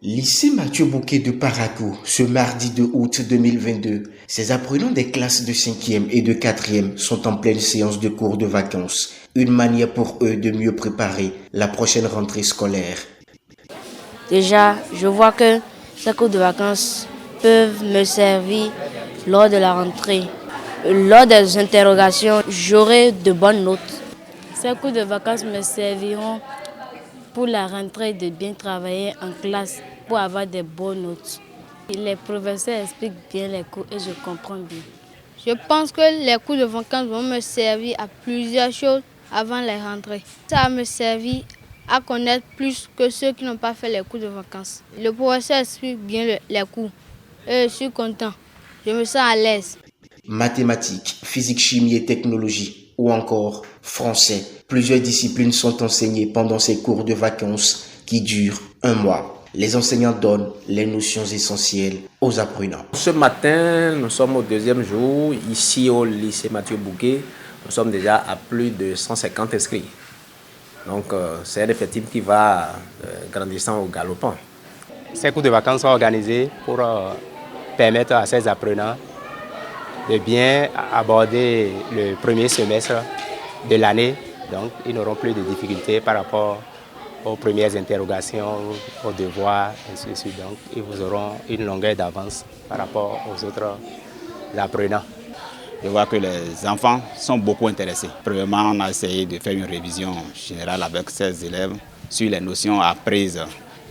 Lycée Mathieu Bouquet de Parakou, ce mardi 2 août 2022, ces apprenants des classes de 5e et de 4e sont en pleine séance de cours de vacances, une manière pour eux de mieux préparer la prochaine rentrée scolaire. Déjà, je vois que ces cours de vacances peuvent me servir lors de la rentrée. Lors des interrogations, j'aurai de bonnes notes. Ces cours de vacances me serviront pour la rentrée de bien travailler en classe pour avoir des bonnes notes. Les professeurs expliquent bien les cours et je comprends bien. Je pense que les cours de vacances vont me servir à plusieurs choses avant les rentrées. Ça va me servir à connaître plus que ceux qui n'ont pas fait les cours de vacances. Le professeur explique bien les cours et je suis content. Je me sens à l'aise. Mathématiques, physique, chimie et technologie, ou encore français. Plusieurs disciplines sont enseignées pendant ces cours de vacances qui durent un mois. Les enseignants donnent les notions essentielles aux apprenants. Ce matin, nous sommes au deuxième jour, ici au lycée Mathieu Bouquet. Nous sommes déjà à plus de 150 inscrits. Donc c'est un effectif qui va grandissant au galopant. Ces cours de vacances sont organisés pour permettre à ces apprenants de bien aborder le premier semestre de l'année. Donc, ils n'auront plus de difficultés par rapport aux premières interrogations, aux devoirs, ainsi de suite. Donc, ils auront une longueur d'avance par rapport aux autres apprenants. Je vois que les enfants sont beaucoup intéressés. Premièrement, on a essayé de faire une révision générale avec ces élèves sur les notions apprises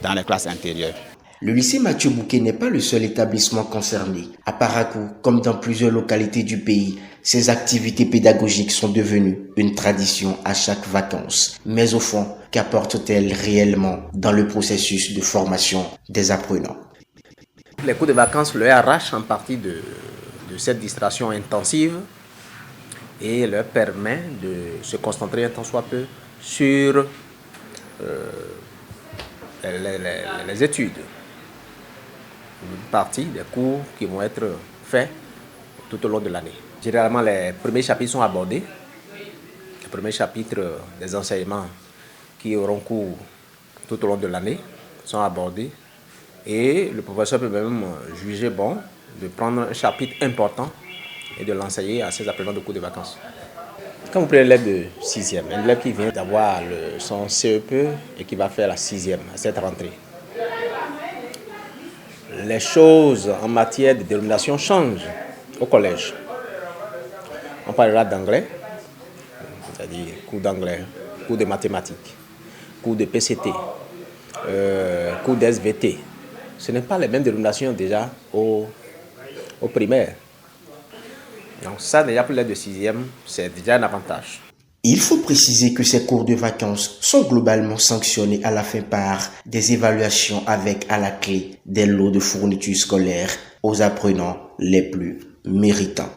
dans les classes intérieures. Le lycée Mathieu Bouquet n'est pas le seul établissement concerné. À Parakou, comme dans plusieurs localités du pays, ces activités pédagogiques sont devenues une tradition à chaque vacances. Mais au fond, qu'apportent-elles réellement dans le processus de formation des apprenants? Les cours de vacances leur arrachent en partie de cette distraction intensive et leur permet de se concentrer un tant soit peu sur les études. Une partie des cours qui vont être faits tout au long de l'année. Généralement, les premiers chapitres sont abordés. Les premiers chapitres des enseignements qui auront cours tout au long de l'année sont abordés. Et le professeur peut même juger bon de prendre un chapitre important et de l'enseigner à ses apprenants de cours de vacances. Quand vous prenez l'élève de 6e, un élève qui vient d'avoir son CEP et qui va faire la 6e à cette rentrée, les choses en matière de dénomination changent au collège. On parlera d'anglais, c'est-à-dire cours d'anglais, cours de mathématiques, cours de PCT, cours d'SVT. Ce n'est pas les mêmes dénominations déjà au primaire. Donc ça, déjà pour l'élève de 6e, c'est déjà un avantage. Il faut préciser que ces cours de vacances sont globalement sanctionnés à la fin par des évaluations avec à la clé des lots de fournitures scolaires aux apprenants les plus méritants.